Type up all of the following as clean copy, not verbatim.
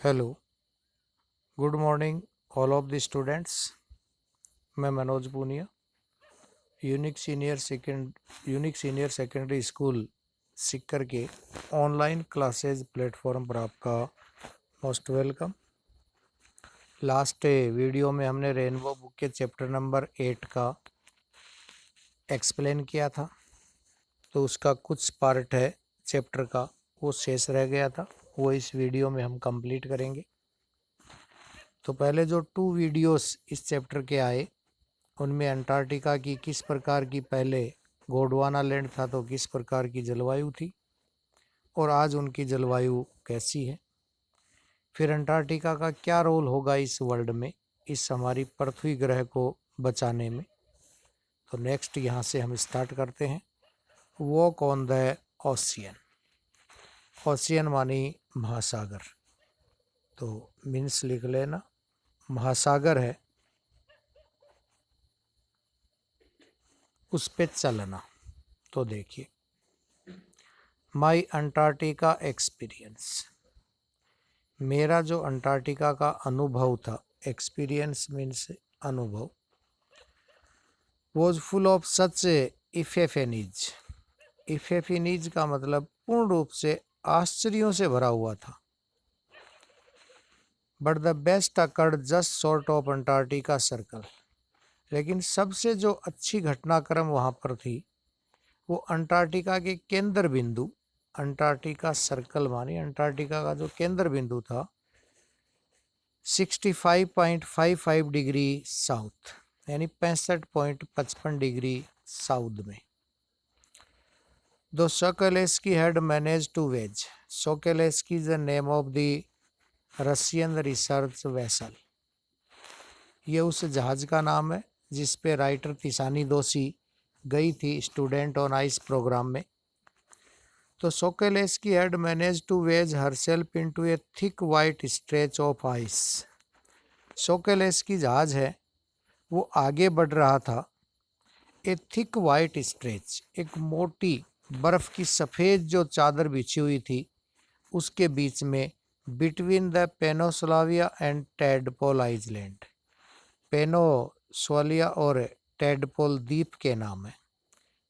Hello, good morning all of the students. मैं Manoj Poonia, Unique Senior Secondary School Sikar के online classes platform पर आपका most welcome. Last video में हमने रेनबो बुक के चैप्टर नंबर 8 का एक्सप्लेन किया था, तो उसका कुछ पार्ट है चैप्टर का वो शेष रह गया था, वो इस वीडियो में हम कंप्लीट करेंगे। तो पहले जो 2 वीडियोस इस चैप्टर के आए उनमें अंटार्कटिका की किस प्रकार की पहले गोंडवाना लैंड था तो किस प्रकार की जलवायु थी और आज उनकी जलवायु कैसी है। फिर अंटार्कटिका का क्या रोल होगा इस वर्ल्ड में, इस हमारी पृथ्वी ग्रह को बचाने में। तो नेक्स्ट यहाँ से हम स्टार्ट करते हैं। Walk on the ocean. Ocean मानी महासागर, तो मीन्स लिख लेना महासागर है, उस पे चलना। तो देखिए, माई अंटार्कटिका एक्सपीरियंस, मेरा जो अंटार्कटिका का अनुभव था, एक्सपीरियंस मीन्स अनुभव, वॉज फुल ऑफ सच इफेफेनीज। इफेफेनीज का मतलब पूर्ण रूप से आश्चर्यों से भरा हुआ था। But the best occurred just short of Antarctica circle, लेकिन सबसे जो अच्छी घटनाक्रम वहाँ पर थी वो अंटार्कटिका के केंद्र बिंदु, अंटार्कटिका सर्कल मानी अंटार्कटिका का जो केंद्र बिंदु था 65.55 डिग्री साउथ, यानी 65.55 डिग्री साउथ में। दो Sokoleski had managed to wedge, Sokoleski is the name of the Russian research vessel, ये उस जहाज का नाम है जिस पे राइटर तिसानी दोषी गई थी स्टूडेंट ऑन आइस प्रोग्राम में। तो Sokoleski had managed to wedge herself into a thick white stretch of ice. Sokoleski जहाज है वो आगे बढ़ रहा था, ए थिक वाइट स्ट्रेच, एक मोटी बर्फ की सफ़ेद जो चादर बिछी हुई थी उसके बीच में, बिटवीन द पेनोसलाविया एंड टैडपोल आइलैंड। पेनोसोलिया और टैडपोल द्वीप के नाम है।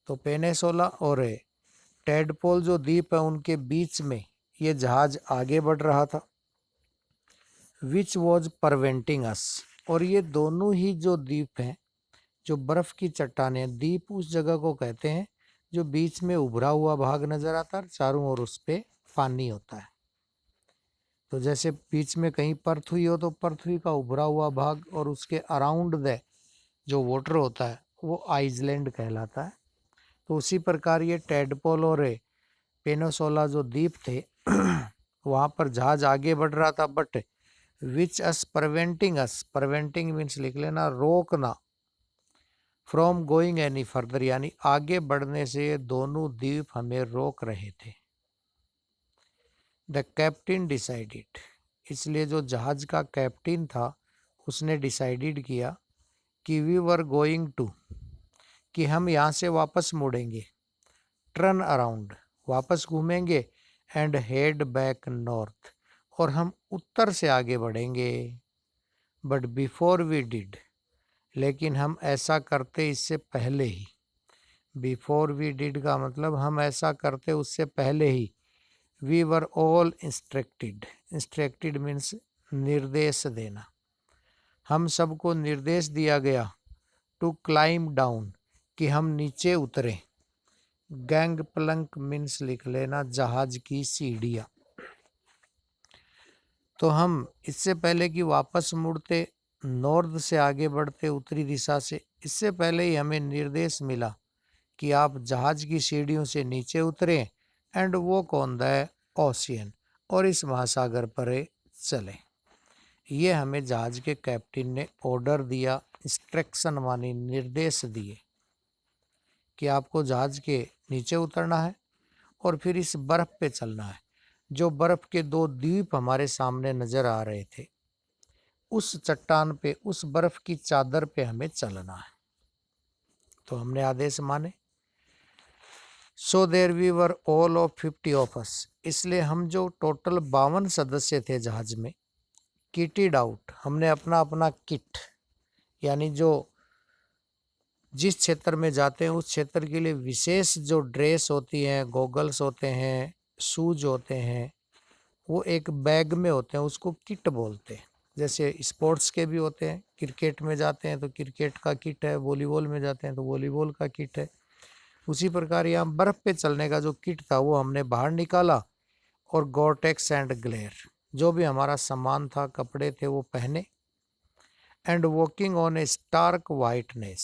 तो पेनेसोला और टैडपोल जो द्वीप है उनके बीच में ये जहाज आगे बढ़ रहा था। विच वॉज परवेंटिंग अस, और ये दोनों ही जो द्वीप हैं, जो बर्फ की चट्टानें, द्वीप उस जगह को कहते हैं जो बीच में उभरा हुआ भाग नजर आता है, चारों ओर उस पे पानी होता है। तो जैसे बीच में कहीं पृथ्वी हो तो पृथ्वी का उभरा हुआ भाग और उसके अराउंड द जो वाटर होता है वो आइसलैंड कहलाता है। तो उसी प्रकार ये टैडपोल और पेनोसोला जो द्वीप थे वहाँ पर जहाज आगे बढ़ रहा था, but which us प्रवेंटिंग us, प्रवेंटिंग means लिख लेना रोकना, फ्रॉम गोइंग एनी फर्दर, यानी आगे बढ़ने से दोनों द्वीप हमें रोक रहे थे। द कैप्टन डिसाइडेड, इसलिए जो जहाज का कैप्टन था उसने डिसाइडेड किया कि वी वर गोइंग टू, कि हम यहाँ से वापस मुड़ेंगे, टर्न अराउंड, वापस घूमेंगे, एंड हेड बैक नॉर्थ, और हम उत्तर से आगे बढ़ेंगे। बट बिफोर वी डिड, लेकिन हम ऐसा करते इससे पहले ही, बिफोर वी डिड का मतलब हम ऐसा करते उससे पहले ही, we were all instructed, instructed means निर्देश देना, हम सबको निर्देश दिया गया, टू क्लाइम डाउन, कि हम नीचे उतरें। गैंग प्लंक मीन्स लिख लेना जहाज की सीढ़ियाँ। तो हम इससे पहले कि वापस मुड़ते, नॉर्थ से आगे बढ़ते उत्तरी दिशा से, इससे पहले ही हमें निर्देश मिला कि आप जहाज की सीढ़ियों से नीचे उतरें and walk on the ocean, और इस महासागर पर चलें। ये हमें जहाज के कैप्टन ने ऑर्डर दिया, इंस्ट्रक्शन मानी निर्देश दिए कि आपको जहाज के नीचे उतरना है और फिर इस बर्फ पे चलना है। जो बर्फ के 2 द्वीप हमारे सामने नजर आ रहे थे, उस चट्टान पे, उस बर्फ की चादर पे हमें चलना है। तो हमने आदेश माने। So there we were all of 50 of us, इसलिए हम जो टोटल 52 सदस्य थे जहाज में, किटेड आउट, हमने अपना अपना किट यानी जो जिस क्षेत्र में जाते हैं उस क्षेत्र के लिए विशेष जो ड्रेस होती है, गॉगल्स होते हैं, शूज होते हैं, वो एक बैग में होते हैं, उसको किट बोलते हैं। जैसे स्पोर्ट्स के भी होते हैं, क्रिकेट में जाते हैं तो क्रिकेट का किट है, वॉलीबॉल में जाते हैं तो वॉलीबॉल का किट है। उसी प्रकार यहाँ बर्फ़ पे चलने का जो किट था वो हमने बाहर निकाला और गोरटेक्स एंड ग्लेयर जो भी हमारा सामान था, कपड़े थे, वो पहने। And walking on a stark whiteness,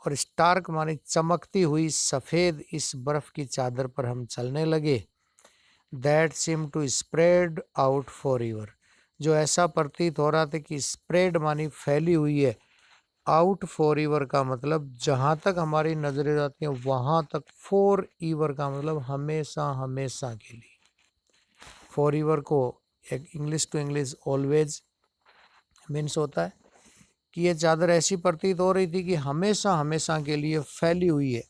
और स्टार्क मानी चमकती हुई सफ़ेद इस बर्फ़ की चादर पर हम चलने लगे। That seem to spread out for ever, जो ऐसा प्रतीत हो रहा था कि स्प्रेड मानी फैली हुई है, आउट फॉर एवर का मतलब जहाँ तक हमारी नजरें जाती हैं वहाँ तक, फॉर एवर का मतलब हमेशा हमेशा के लिए। फॉर एवर को एक English to English always means होता है कि ये चादर ऐसी प्रतीत हो रही थी कि हमेशा हमेशा के लिए फैली हुई है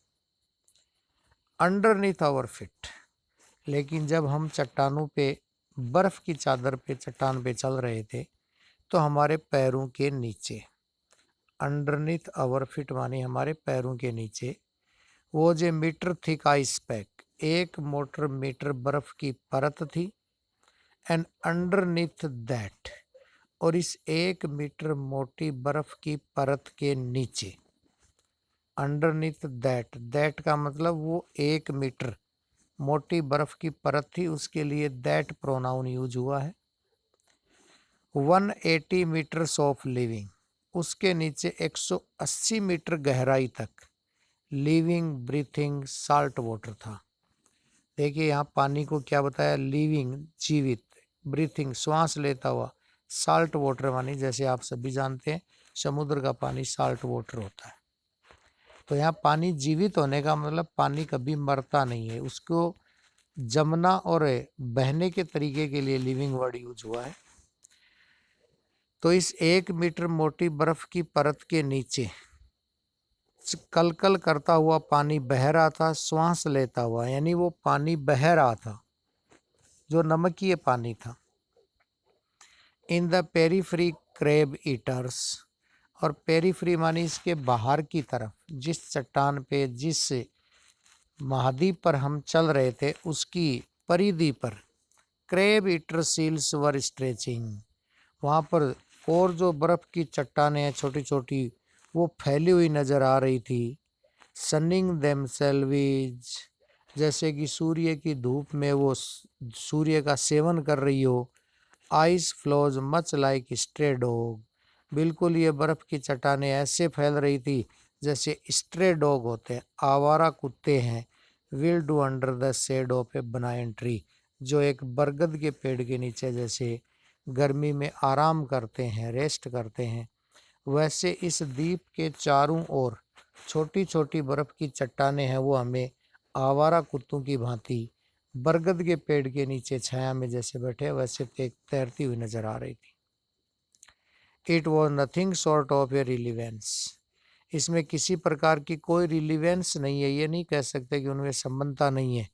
अंडरनीथ आवर फिट। लेकिन जब हम चट्टानों पे, बर्फ की चादर पे, चट्टान पे चल रहे थे तो हमारे पैरों के नीचे, अंडरनीथ आवर फिट मानी हमारे पैरों के नीचे, वो जो metre thick ice pack, 1 metre बर्फ की परत थी। एंड अंडरनीथ दैट, और इस 1 मीटर मोटी बर्फ की परत के नीचे, अंडरनीथ दैट, दैट का मतलब वो 1 मीटर मोटी बर्फ की परत थी, उसके लिए दैट प्रोनाउन यूज हुआ है। 180 मीटर्स ऑफ लिविंग, उसके नीचे 180 मीटर गहराई तक लिविंग ब्रीथिंग साल्ट वाटर था। देखिए यहाँ पानी को क्या बताया, लिविंग जीवित, ब्रीथिंग श्वास लेता हुआ, साल्ट वाटर मानी जैसे आप सभी जानते हैं समुद्र का पानी साल्ट वाटर होता है। तो यहाँ पानी जीवित होने का मतलब पानी कभी मरता नहीं है, उसको जमना और बहने के तरीके के लिए लिविंग वर्ड यूज हुआ है। तो इस 1 मीटर मोटी बर्फ की परत के नीचे कलकल करता हुआ पानी बह रहा था, श्वास लेता हुआ, यानी वो पानी बह रहा था जो नमकीय पानी था। In the periphery crab eaters, और पेरीफ्री मानी इसके बाहर की तरफ, जिस चट्टान पे, जिस महाद्वीप पर हम चल रहे थे उसकी परिधि पर क्रेब ईटर सील्स वर स्ट्रेचिंग, वहाँ पर और जो बर्फ की चट्टानें हैं छोटी छोटी वो फैली हुई नजर आ रही थी। सनिंग देमसेल्विज, जैसे कि सूर्य की धूप में वो सूर्य का सेवन कर रही हो। Ice flows much like stray dog, बिल्कुल ये बर्फ की चट्टानें ऐसे फैल रही थी जैसे स्ट्रे डॉग होते हैं, आवारा कुत्ते हैं। Will do under the shade of a banyan tree, जो एक बरगद के पेड़ के नीचे जैसे गर्मी में आराम करते हैं, रेस्ट करते हैं, वैसे इस द्वीप के चारों ओर छोटी छोटी बर्फ की चट्टानें हैं, वो हमें आवारा कुत्तों की भांति बरगद के पेड़ के नीचे छाया में जैसे बैठे वैसे तैरती हुई नजर आ रही थी। It was nothing short of A relevance, इसमें किसी प्रकार की कोई रिलीवेंस नहीं है, ये नहीं कह सकते कि उनमें संबंधता नहीं है,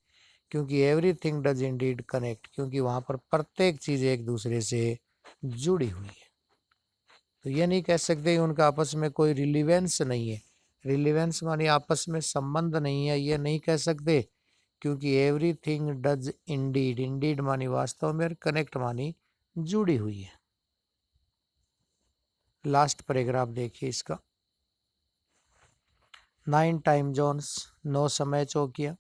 क्योंकि एवरीथिंग डज इंडीड कनेक्ट, क्योंकि वहाँ पर प्रत्येक चीज़ एक दूसरे से जुड़ी हुई है। तो ये नहीं कह सकते कि उनका आपस में कोई रिलीवेंस नहीं है, रिलीवेंस मानी आपस में संबंध नहीं है, ये नहीं कह सकते, क्योंकि एवरीथिंग डज इंडीड, इंडीड मानी वास्तव में, कनेक्ट मानी जुड़ी हुई है। लास्ट पैराग्राफ देखिए इसका। 9 टाइम जोन्स, 9 समय चौकियाँ,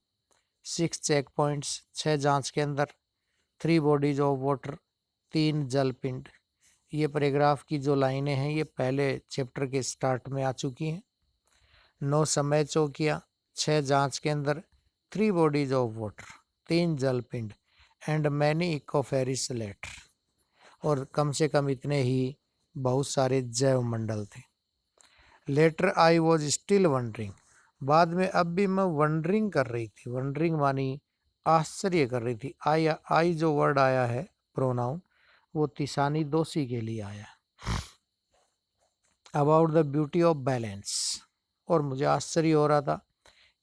6 चेक पॉइंट्स, 6 जांच के अंदर, 3 बॉडीज ऑफ वाटर, 3 जल पिंड। ये पैराग्राफ की जो लाइनें हैं ये पहले चैप्टर के स्टार्ट में आ चुकी हैं। 9 समय चौकियाँ, 6 जांच के अंदर, 3 बॉडीज ऑफ वाटर, 3 जल पिंड, एंड मैनी इकोफेरिस लेटर, और कम से कम इतने ही बहुत सारे जैव मंडल थे। Later I was still wondering, बाद में अब भी मैं वंडरिंग कर रही थी, वंडरिंग मानी आश्चर्य कर रही थी। आई जो वर्ड आया है प्रोनाउन, वो तिसानी दोषी के लिए आया। About the beauty of balance, और मुझे आश्चर्य हो रहा था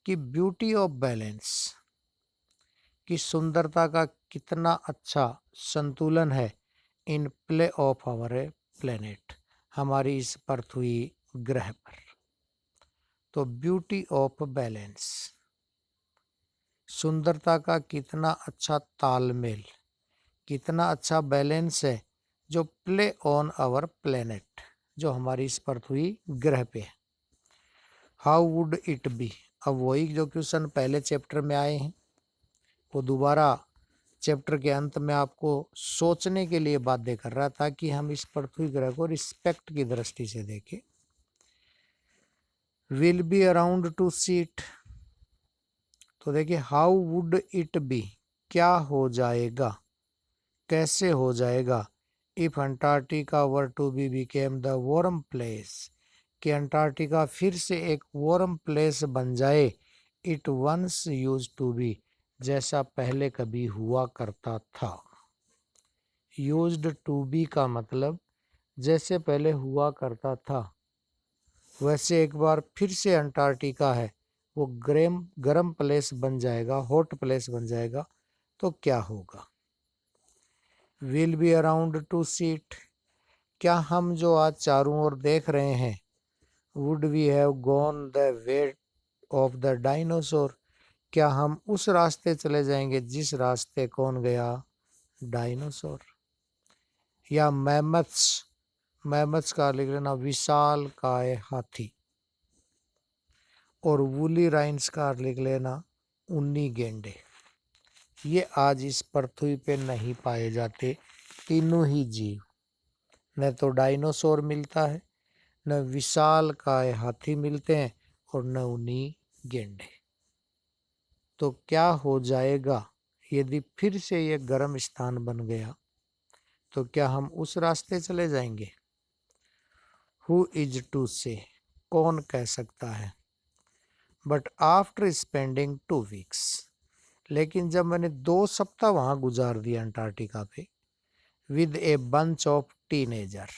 कि ब्यूटी ऑफ बैलेंस की सुंदरता का कितना अच्छा संतुलन है in play of our planet, हमारी इस पृथ्वी ग्रह पर। तो ब्यूटी ऑफ बैलेंस, सुंदरता का कितना अच्छा तालमेल, कितना अच्छा बैलेंस है जो प्ले ऑन आवर प्लेनेट, जो हमारी इस पृथ्वी ग्रह पे है। हाउ वुड इट बी, अब वही जो क्वेश्चन पहले चैप्टर में आए हैं वो दोबारा चैप्टर के अंत में आपको सोचने के लिए बाध्य कर रहा था कि हम इस पृथ्वी ग्रह को रिस्पेक्ट की दृष्टि से देखें। Will be around to see it, तो देखिए हाउ वुड इट बी, क्या हो जाएगा, कैसे हो जाएगा, if Antarctica were to be became the warm place, कि अंटार्कटिका फिर से एक वार्म प्लेस बन जाए, it once used to be, जैसा पहले कभी हुआ करता था। यूज्ड टू बी का मतलब जैसे पहले हुआ करता था वैसे एक बार फिर से अंटार्कटिका है वो गर्म प्लेस बन जाएगा, हॉट प्लेस बन जाएगा, तो क्या होगा। Will be around to see it, क्या हम जो आज चारों ओर देख रहे हैं, would we have gone the way of the dinosaur, क्या हम उस रास्ते चले जाएंगे जिस रास्ते कौन गया, डायनासोर। या मैमथ्स, मैमथ्स का लिख लेना विशाल काय हाथी, और वूली राइन्स का लिख लेना ऊनी गेंडे। ये आज इस पृथ्वी पे नहीं पाए जाते तीनों ही जीव, न तो डायनासोर मिलता है, न विशाल काय हाथी मिलते हैं, और न ऊनी गेंडे। तो क्या हो जाएगा यदि फिर से ये गर्म स्थान बन गया, तो क्या हम उस रास्ते चले जाएंगे। हु इज टू से, कौन कह सकता है। बट आफ्टर स्पेंडिंग 2 वीक्स, लेकिन जब मैंने 2 सप्ताह वहां गुजार दिया अंटार्कटिका पे, with a bunch of teenager,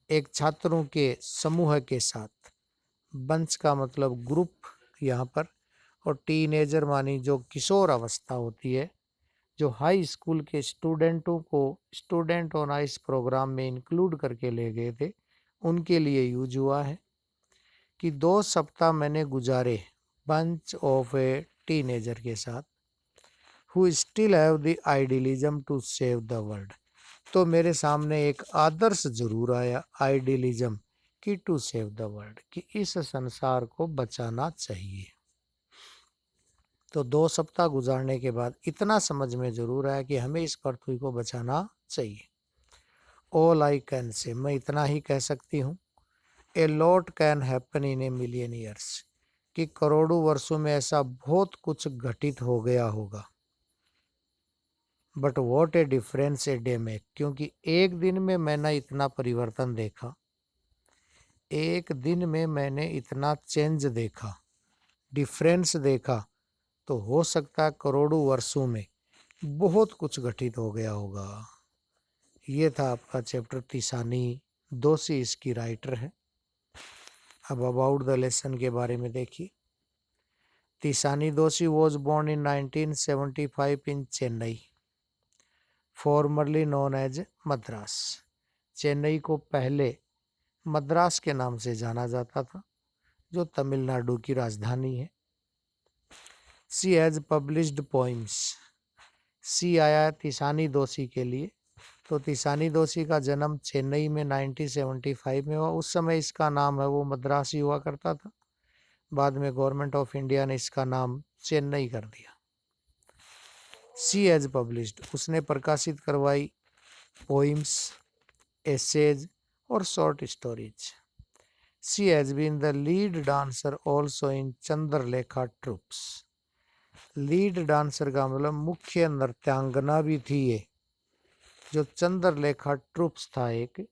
एक छात्रों के समूह के साथ, बंच का मतलब ग्रुप यहाँ पर, और टीनेजर मानी जो किशोर अवस्था होती है, जो हाई स्कूल के स्टूडेंटों को स्टूडेंट ऑन आइस प्रोग्राम में इंक्लूड करके ले गए थे, उनके लिए यूज हुआ है कि 2 सप्ताह मैंने गुजारे बंच ऑफ ए टीनेजर के साथ, who still have the idealism to save the world, तो मेरे सामने एक आदर्श जरूर आया, आइडियलिज्म कि टू सेव द वर्ल्ड, कि इस संसार को बचाना चाहिए। तो 2 सप्ताह गुजारने के बाद इतना समझ में जरूर आया कि हमें इस पृथ्वी को बचाना चाहिए। ऑल आई कैन से, मैं इतना ही कह सकती हूँ, a lot can happen in a million years, कि करोड़ों वर्षों में ऐसा बहुत कुछ घटित हो गया होगा। But what A difference a day में, क्योंकि एक दिन में मैंने इतना परिवर्तन देखा, एक दिन में मैंने इतना चेंज देखा, डिफरेंस देखा, तो हो सकता है करोड़ों वर्षों में बहुत कुछ घटित हो गया होगा। ये था आपका चैप्टर तिसानी दोषी, इसकी राइटर है। अब अबाउट द लेसन के बारे में देखिए। Tishani Doshi was born in 1975 in Chennai, formerly known as Madras. Chennai को पहले मद्रास के नाम से जाना जाता था, जो तमिलनाडु की राजधानी है। सी हैज पब्लिश्ड पोइम्स, सी आया तिसानी दोषी के लिए, तो तिसानी दोषी का जन्म चेन्नई में 1975 में हुआ। उस समय इसका नाम है वो मद्रास ही हुआ करता था, बाद में गवर्नमेंट ऑफ इंडिया ने इसका नाम चेन्नई कर दिया। सी हैज पब्लिश्ड, उसने प्रकाशित करवाई पोइम्स, एसेज और short stories. She has been the lead dancer also in Chandralekha troupes. Lead dancer का मतलब मुख्य नृत्यांगना भी थी ये, जो चंद्रलेखा ट्रूप्स था, एक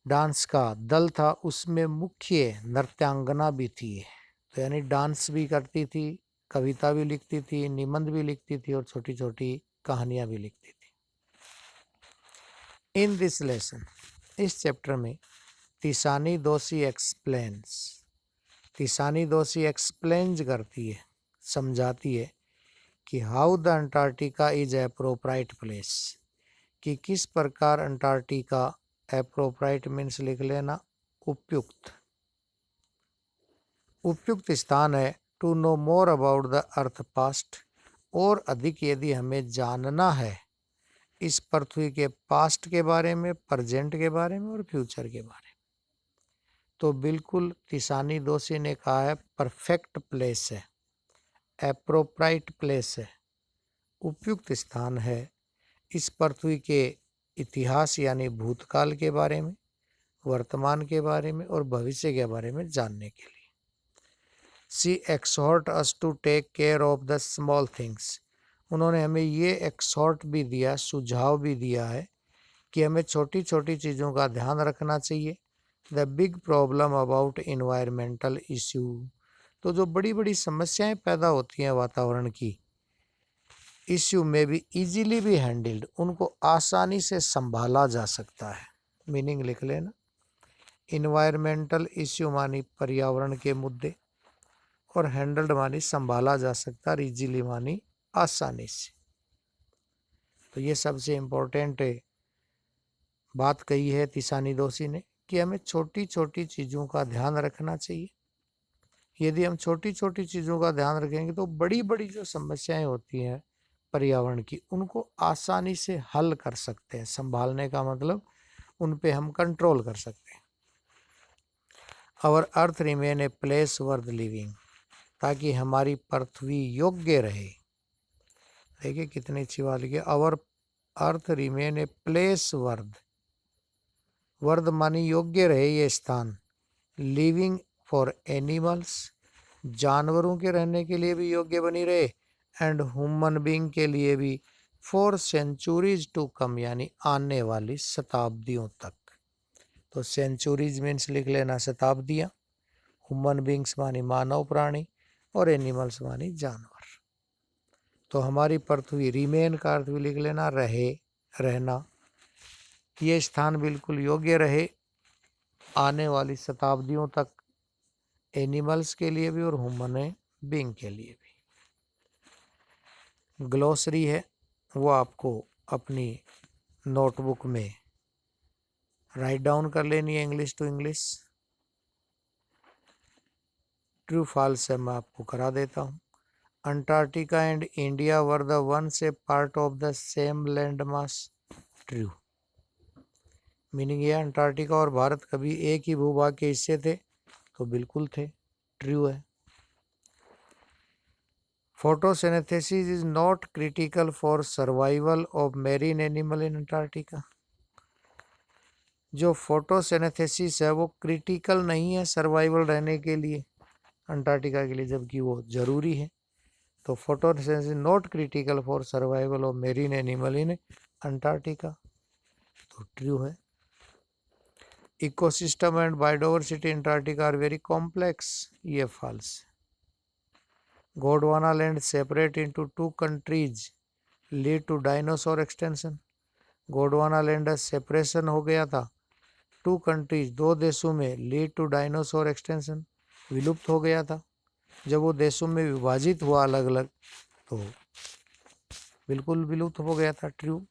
डांस का दल था, उसमें मुख्य नृत्यांगना भी थी। तो यानी डांस भी करती थी, कविता भी लिखती थी, निबंध भी लिखती थी, और छोटी छोटी कहानियां भी लिखती थी। इन दिस लेसन, इस चैप्टर में तिसानी दोषी एक्सप्लेन्स, तिसानी दोषी एक्सप्लेन्स करती है, समझाती है कि how the Antarctica is appropriate place, कि किस प्रकार अंटार्कटिका एप्रोप्राइट मीन्स लिख लेना उपयुक्त, उपयुक्त स्थान है। To know more about the earth past, और अधिक यदि हमें जानना है इस पृथ्वी के पास्ट के बारे में, प्रेजेंट के बारे में और फ्यूचर के बारे में, तो बिल्कुल तिसानी दोषी ने कहा है परफेक्ट प्लेस है, एप्रोप्राइट प्लेस है, उपयुक्त स्थान है इस पृथ्वी के इतिहास यानी भूतकाल के बारे में, वर्तमान के बारे में और भविष्य के बारे में जानने के लिए। She exhort us to take care of the small things, उन्होंने हमें ये एक्सहॉर्ट भी दिया, सुझाव भी दिया है कि हमें छोटी छोटी चीज़ों का ध्यान रखना चाहिए। The big problem about environmental issue, तो जो बड़ी बड़ी समस्याएं पैदा होती हैं वातावरण की, इश्यू में भी इजीली भी हैंडल्ड, उनको आसानी से संभाला जा सकता है। मीनिंग लिख लेना, इन्वायरमेंटल इश्यू मानी पर्यावरण के मुद्दे, और हैंडल्ड मानी संभाला जा सकता है, इजीली मानी आसानी से। तो ये सबसे इम्पोर्टेंट बात कही है तिसानी दोषी ने कि हमें छोटी छोटी चीज़ों का ध्यान रखना चाहिए। यदि हम छोटी छोटी चीज़ों का ध्यान रखेंगे तो बड़ी बड़ी जो समस्याएं होती हैं पर्यावरण की, उनको आसानी से हल कर सकते हैं। संभालने का मतलब उन पे हम कंट्रोल कर सकते हैं। Our earth remain a place worth living, ताकि हमारी पृथ्वी योग्य रहे। देखिए कितनी अच्छी बात लिखी, our earth remain a place worth, वर्ध मानी योग्य रहे ये स्थान, लिविंग फॉर एनिमल्स, जानवरों के रहने के लिए भी योग्य बनी रहे, एंड ह्यूमन बीइंग के लिए भी फॉर सेंचुरीज टू कम, यानी आने वाली शताब्दियों तक। तो सेंचुरीज मीन्स लिख लेना शताब्दियाँ, ह्यूमन बीइंग्स मानी मानव प्राणी, और एनिमल्स मानी जानवर। तो हमारी पृथ्वी, रिमेन का अर्थ भी लिख लेना रहे, रहना, ये स्थान बिल्कुल योग्य रहे आने वाली शताब्दियों तक, एनिमल्स के लिए भी और ह्यूमन बीइंग के लिए भी। ग्लोसरी है वो आपको अपनी नोटबुक में राइट डाउन कर लेनी है, English to English. True false है मैं आपको करा देता हूँ। Antarctica and India were the once a part of the same land mass, true. Meaning ये अंटार्कटिका और भारत कभी एक ही भूभाग के हिस्से थे, तो बिल्कुल थे, ट्रू है। Photosynthesis is not critical for survival of marine animal in Antarctica, जो फोटोसिंथेसिस है वो क्रिटिकल नहीं है सर्वाइवल रहने के लिए अंटार्कटिका के लिए, जबकि वो जरूरी है। तो photosynthesis not critical for survival of marine animal in Antarctica, तो ट्रू है। Ecosystem and biodiversity Antarctica are very complex, ये false. Gondwana land separate into two countries lead to dinosaur extension, Gondwana land separation हो गया था टू कंट्रीज, दो देशों में, lead to dinosaur extension, विलुप्त हो गया था। जब वो देशों में विभाजित हुआ अलग अलग, तो बिल्कुल विलुप्त हो गया था, true.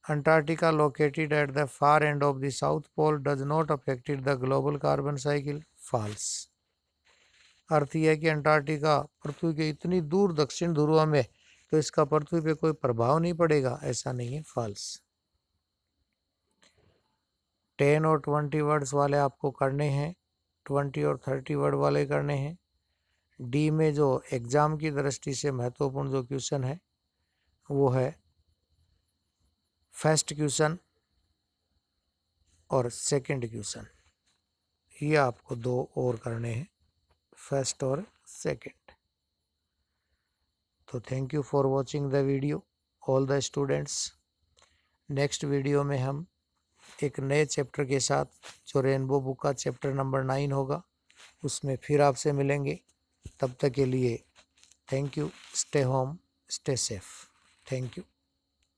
Antarctica located at the far end of the south pole does not affected the global carbon cycle, false. अर्थ यह है कि अंटार्कटिका पृथ्वी के इतनी दूर दक्षिण ध्रुव में, तो इसका पृथ्वी पे कोई प्रभाव नहीं पड़ेगा, ऐसा नहीं है, फॉल्स। 10 और 20 वर्ड्स वाले आपको करने हैं, 20 और 30 वर्ड वाले करने हैं। डी में जो एग्जाम की दृष्टि से महत्वपूर्ण जो क्वेश्चन है वो है फर्स्ट क्वेश्चन और सेकंड क्वेश्चन, ये आपको दो और करने हैं, फर्स्ट और सेकंड। तो thank you for watching the video all the students. Next video में हम एक नए चैप्टर के साथ, जो रेनबो बुक का चैप्टर नंबर 9 होगा, उसमें फिर आपसे मिलेंगे। तब तक के लिए thank you, stay home, stay safe, thank you.